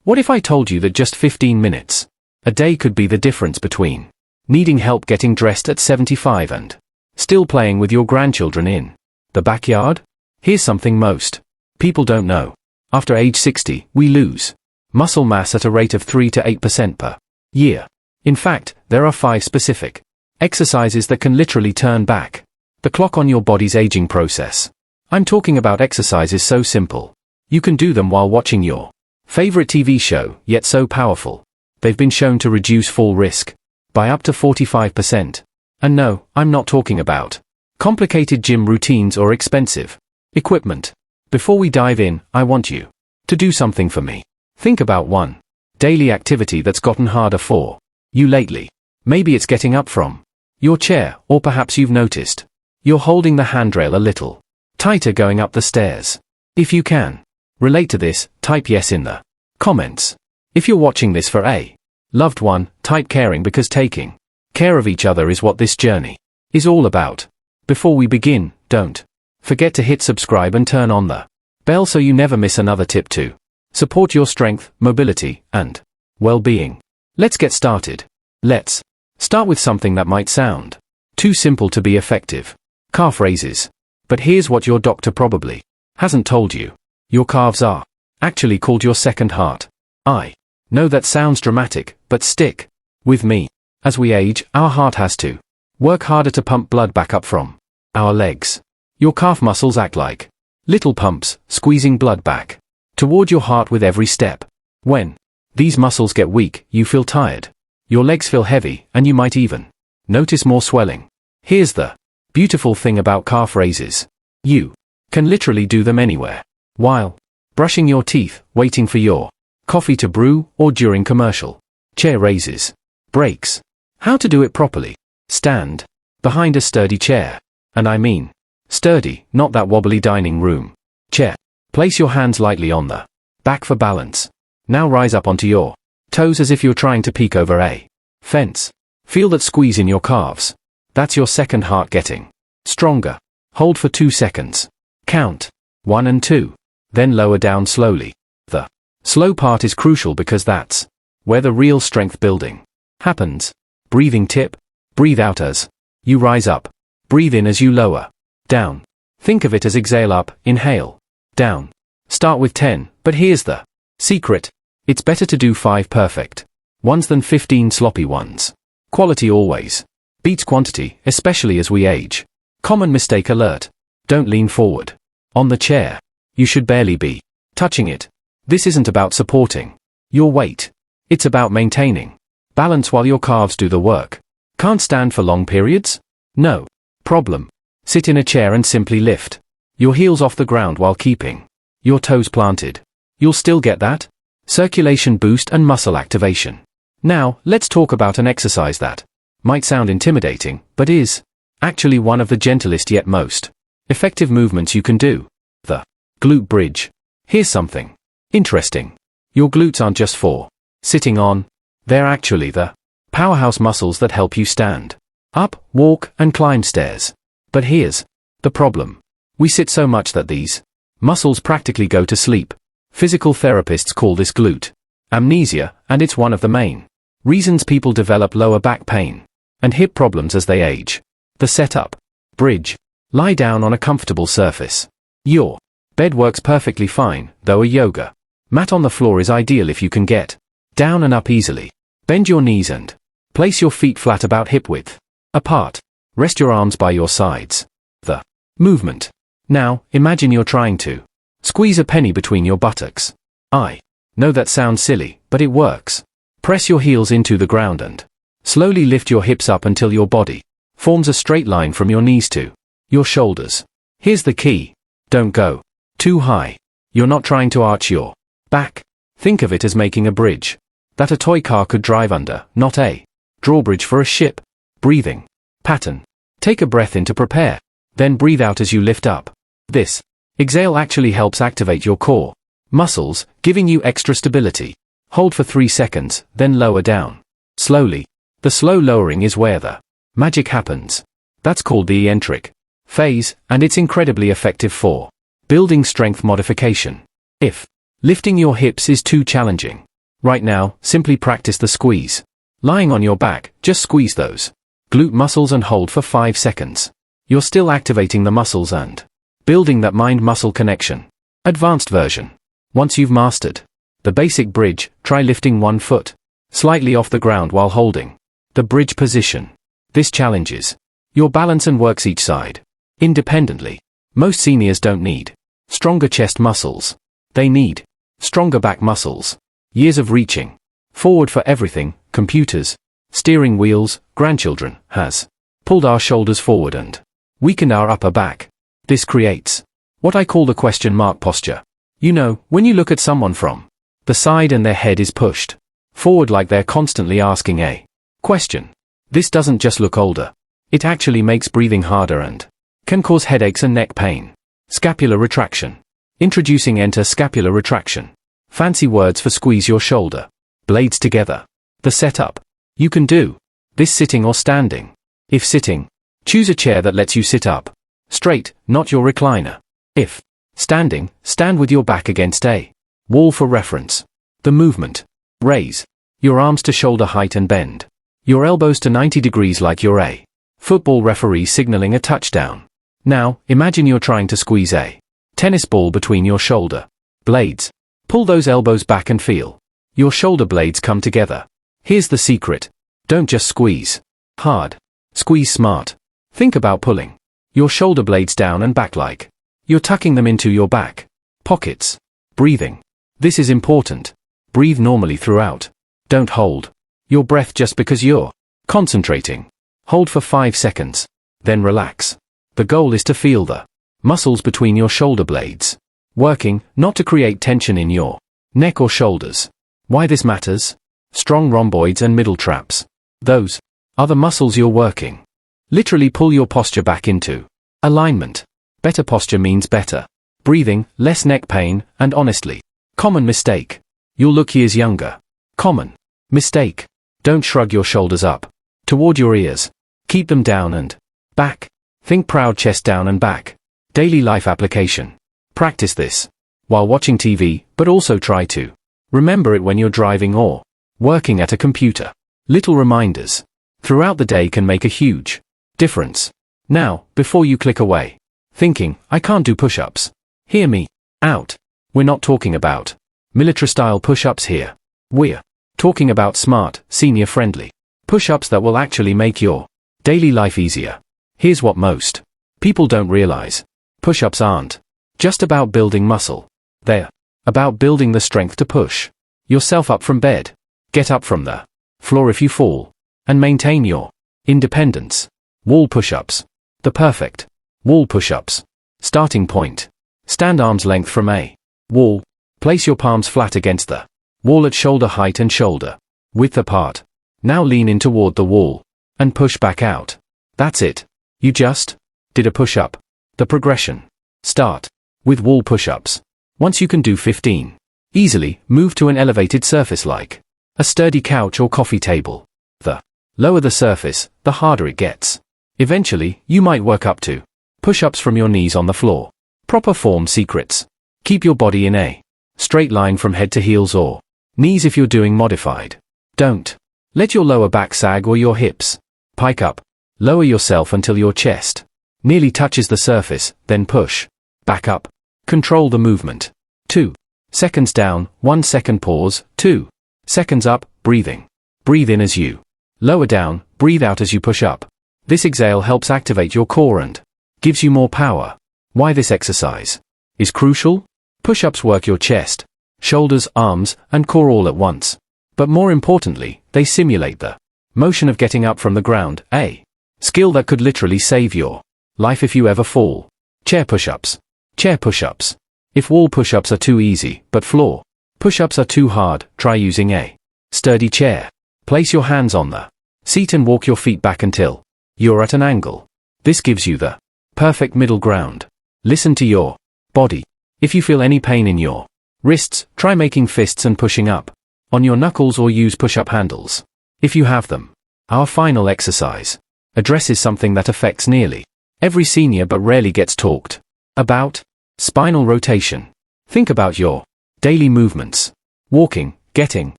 What if I told you that just 15 minutes a day could be the difference between needing help getting dressed at 75 and still playing with your grandchildren in the backyard? Here's something most people don't know. After age 60, we lose muscle mass at a rate of 3 to 8% per year. In fact, there are 5 specific exercises that can literally turn back the clock on your body's aging process. I'm talking about exercises so simple you can do them while watching your favorite TV show, yet so powerful they've been shown to reduce fall risk by up to 45%. And no, I'm not talking about complicated gym routines or expensive equipment. Before we dive in, I want you to do something for me. Think about one daily activity that's gotten harder for you lately. Maybe it's getting up from your chair, or perhaps you've noticed you're holding the handrail a little tighter going up the stairs. If you can relate to this, type yes in the comments. If you're watching this for a loved one, type caring, because taking care of each other is what this journey is all about. Before we begin, don't forget to hit subscribe and turn on the bell so you never miss another tip to support your strength, mobility, and well-being. Let's get started. Let's start with something that might sound too simple to be effective: calf raises. But here's what your doctor probably hasn't told you. Your calves are actually called your second heart. I know that sounds dramatic, but stick with me. As we age, our heart has to work harder to pump blood back up from our legs. Your calf muscles act like little pumps, squeezing blood back toward your heart with every step. When these muscles get weak, you feel tired, your legs feel heavy, and you might even notice more swelling. Here's the beautiful thing about calf raises. You can literally do them anywhere. While brushing your teeth, waiting for your coffee to brew, or during commercial chair raises breaks. How to do it properly: stand behind a sturdy chair. And I mean sturdy, not that wobbly dining room chair. Place your hands lightly on the back for balance. Now rise up onto your toes as if you're trying to peek over a fence. Feel that squeeze in your calves. That's your second heart getting stronger. Hold for 2 seconds. Count 1 and 2. Then lower down slowly. The slow part is crucial because that's where the real strength building happens. Breathing tip: breathe out as you rise up. Breathe in as you lower down. Think of it as exhale up, inhale down. Start with 10, but here's the secret: it's better to do 5 perfect ones than 15 sloppy ones. Quality always beats quantity, especially as we age. Common mistake alert: don't lean forward on the chair. You should barely be touching it. This isn't about supporting your weight. It's about maintaining balance while your calves do the work. Can't stand for long periods? No problem. Sit in a chair and simply lift your heels off the ground while keeping your toes planted. You'll still get that circulation boost and muscle activation. Now, let's talk about an exercise that might sound intimidating, but is actually one of the gentlest yet most effective movements you can do: the glute bridge. Here's something interesting. Your glutes aren't just for sitting on. They're actually the powerhouse muscles that help you stand up, walk, and climb stairs. But here's the problem: we sit so much that these muscles practically go to sleep. Physical therapists call this glute amnesia, and it's one of the main reasons people develop lower back pain and hip problems as they age. The setup: bridge. Lie down on a comfortable surface. Your bed works perfectly fine, though a yoga mat on the floor is ideal if you can get down and up easily. Bend your knees and place your feet flat about hip width apart. Rest your arms by your sides. The movement. Now, imagine you're trying to squeeze a penny between your buttocks. I know that sounds silly, but it works. Press your heels into the ground and slowly lift your hips up until your body forms a straight line from your knees to your shoulders. Here's the key: don't go too high. You're not trying to arch your back. Think of it as making a bridge that a toy car could drive under, not a drawbridge for a ship. Breathing pattern: take a breath in to prepare, then breathe out as you lift up. This exhale actually helps activate your core muscles, giving you extra stability. Hold for 3 seconds, then lower down slowly. The slow lowering is where the magic happens. That's called the eccentric phase, and it's incredibly effective for building strength modification. If lifting your hips is too challenging, Right now, simply practice the squeeze. Lying on your back, just squeeze those glute muscles and hold for 5 seconds. You're still activating the muscles and building that mind-muscle connection. Advanced version. Once you've mastered the basic bridge, try lifting one foot slightly off the ground while holding the bridge position. This challenges your balance and works each side independently. Most seniors don't need stronger chest muscles. They need stronger back muscles. Years of reaching forward for everything, computers, steering wheels, grandchildren, has pulled our shoulders forward and weakened our upper back. This creates what I call the question mark posture. You know, when you look at someone from the side and their head is pushed forward like they're constantly asking a question. This doesn't just look older. It actually makes breathing harder and can cause headaches and neck pain. Scapular retraction. Introducing enter scapular retraction. Fancy words for squeeze your shoulder blades together. The setup. You can do this sitting or standing. If sitting, choose a chair that lets you sit up straight, not your recliner. If standing, stand with your back against a wall for reference. The movement. Raise your arms to shoulder height and bend your elbows to 90 degrees like you're a football referee signaling a touchdown. Now, imagine you're trying to squeeze a tennis ball between your shoulder blades. Pull those elbows back and feel your shoulder blades come together. Here's the secret. Don't just squeeze hard. Squeeze smart. Think about pulling your shoulder blades down and back like you're tucking them into your back pockets. Breathing. This is important. Breathe normally throughout. Don't hold your breath just because you're concentrating. Hold for 5 seconds. Then relax. The goal is to feel the muscles between your shoulder blades working, not to create tension in your neck or shoulders. Why this matters? Strong rhomboids and middle traps. Those are the muscles you're working. Literally pull your posture back into alignment. Better posture means better breathing, less neck pain, and honestly, common mistake. You'll look years younger. Common mistake. Don't shrug your shoulders up toward your ears. Keep them down and back. Think proud chest down and back. Daily life application. Practice this while watching TV, but also try to remember it when you're driving or working at a computer. Little reminders throughout the day can make a huge difference. Now, before you click away, thinking, I can't do push-ups. Hear me out. We're not talking about military-style push-ups here. We're talking about smart, senior-friendly push-ups that will actually make your daily life easier. Here's what most people don't realize. Push-ups aren't just about building muscle. They're about building the strength to push yourself up from bed, get up from the floor if you fall, and maintain your independence. Wall push-ups. The perfect wall push-ups. Starting point. Stand arm's length from a wall. Place your palms flat against the wall at shoulder height and shoulder width apart. Now lean in toward the wall and push back out. That's it. You just did a push-up. The progression. Start with wall push-ups. Once you can do 15 easily, move to an elevated surface like a sturdy couch or coffee table. The lower the surface, the harder it gets. Eventually, you might work up to push-ups from your knees on the floor. Proper form secrets. Keep your body in a straight line from head to heels or knees if you're doing modified. Don't let your lower back sag or your hips pike up. Lower yourself until your chest nearly touches the surface, then push back up. Control the movement. 2 seconds down, 1 second pause, 2 seconds up, breathing. Breathe in as you lower down, breathe out as you push up. This exhale helps activate your core and gives you more power. Why this exercise is crucial? Push-ups work your chest, shoulders, arms, and core all at once. But more importantly, they simulate the motion of getting up from the ground, a skill that could literally save your life if you ever fall. Chair push-ups. Chair push-ups. If wall push-ups are too easy, but floor push-ups are too hard, try using a sturdy chair. Place your hands on the seat and walk your feet back until you're at an angle. This gives you the perfect middle ground. Listen to your body. If you feel any pain in your wrists, try making fists and pushing up on your knuckles or use push-up handles if you have them. Our final exercise addresses something that affects nearly every senior but rarely gets talked about: spinal rotation. Think about your daily movements. Walking, getting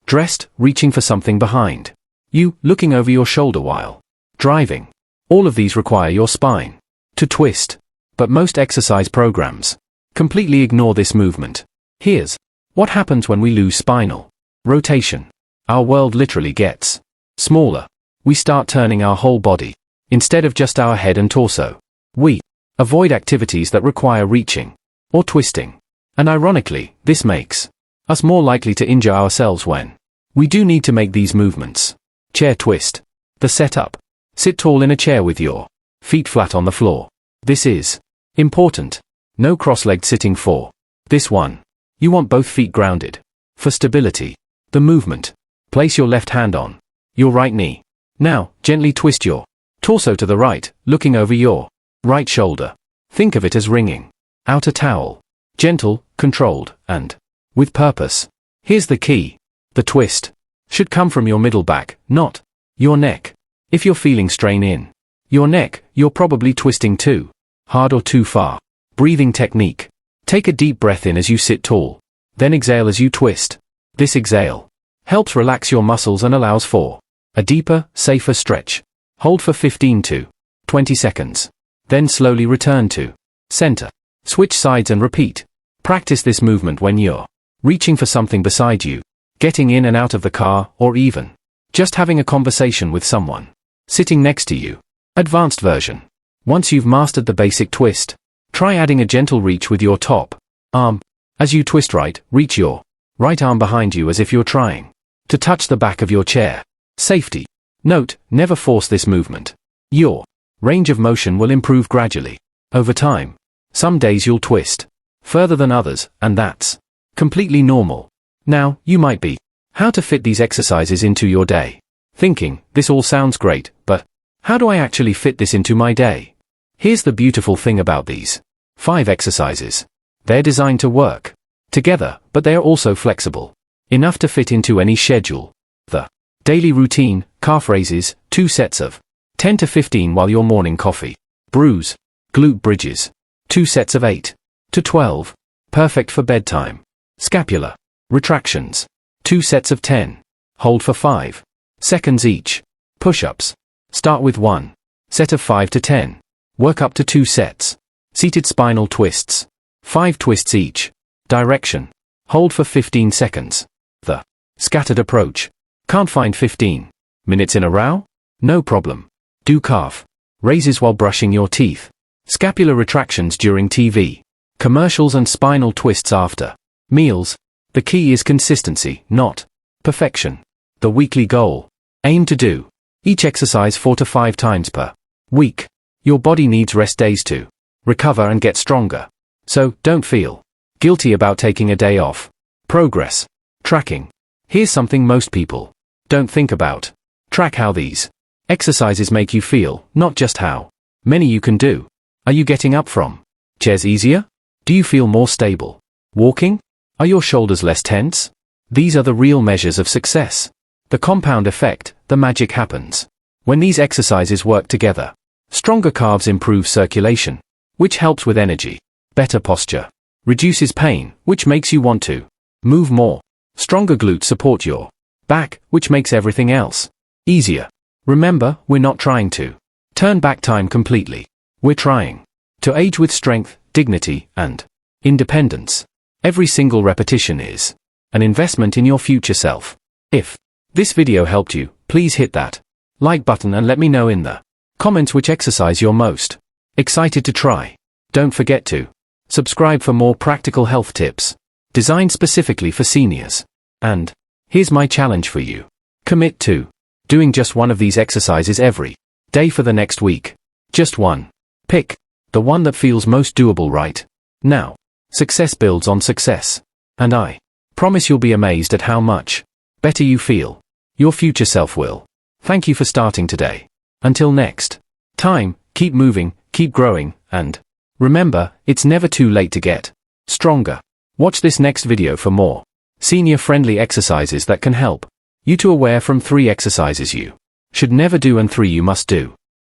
dressed, reaching for something behind you, looking over your shoulder while driving. All of these require your spine to twist. But most exercise programs completely ignore this movement. Here's what happens when we lose spinal rotation. Our world literally gets smaller. We start turning our whole body instead of just our head and torso. We avoid activities that require reaching or twisting. And ironically, this makes us more likely to injure ourselves when we do need to make these movements. Chair twist. The setup. Sit tall in a chair with your feet flat on the floor. This is important. No cross-legged sitting for this one. You want both feet grounded. For stability. The movement. Place your left hand on your right knee. Now, gently twist your torso to the right, looking over your right shoulder. Think of it as wringing out a towel. Gentle, controlled, and with purpose. Here's the key. The twist should come from your middle back, not your neck. If you're feeling strain in your neck, you're probably twisting too hard or too far. Breathing technique. Take a deep breath in as you sit tall. Then exhale as you twist. This exhale helps relax your muscles and allows for a deeper, safer stretch. Hold for 15 to 20 seconds. Then slowly return to center. Switch sides and repeat. Practice this movement when you're reaching for something beside you, getting in and out of the car, or even just having a conversation with someone sitting next to you. Advanced version. Once you've mastered the basic twist, try adding a gentle reach with your top arm. As you twist right, reach your right arm behind you as if you're trying to touch the back of your chair. Safety. Note, never force this movement. Your range of motion will improve gradually over time. Some days you'll twist further than others, and that's completely normal. Now, you might be how to fit these exercises into your day. Thinking, this all sounds great, but how do I actually fit this into my day? Here's the beautiful thing about these 5 exercises. They're designed to work together, but they are also flexible enough to fit into any schedule. The daily routine, calf raises, 2 sets of 10 to 15 while your morning coffee brews. Glute bridges, 2 sets of 8 to 12, perfect for bedtime. Scapular retractions, 2 sets of 10, hold for 5 seconds each. Push-ups, start with 1 set of 5 to 10, work up to 2 sets. Seated spinal twists, 5 twists each. Direction, hold for 15 seconds. The scattered approach. Can't find 15 minutes in a row? No problem. Do calf raises while brushing your teeth. Scapular retractions during TV commercials and spinal twists after meals. The key is consistency, not perfection. The weekly goal. Aim to do each exercise 4 to 5 times per week. Your body needs rest days to recover and get stronger. So, don't feel guilty about taking a day off. Progress tracking. Here's something most people don't think about. Track how these exercises make you feel, not just how many you can do. Are you getting up from chairs easier? Do you feel more stable walking? Are your shoulders less tense? These are the real measures of success. The compound effect, the magic happens when these exercises work together. Stronger calves improve circulation, which helps with energy. Better posture reduces pain, which makes you want to move more. Stronger glutes support your back, which makes everything else easier. Remember, we're not trying to turn back time completely. We're trying to age with strength, dignity, and independence. Every single repetition is an investment in your future self. If this video helped you, please hit that like button and let me know in the comments which exercise you're most excited to try. Don't forget to subscribe for more practical health tips designed specifically for seniors. And here's my challenge for you. Commit to doing just one of these exercises every day for the next week. Just one. Pick the one that feels most doable right now. Success builds on success. And I promise you'll be amazed at how much better you feel. Your future self will. Thank you for starting today. Until next time, keep moving, keep growing, and remember, it's never too late to get stronger. Watch this next video for more senior-friendly exercises that can help you to aware from 3 exercises you should never do and 3 you must do.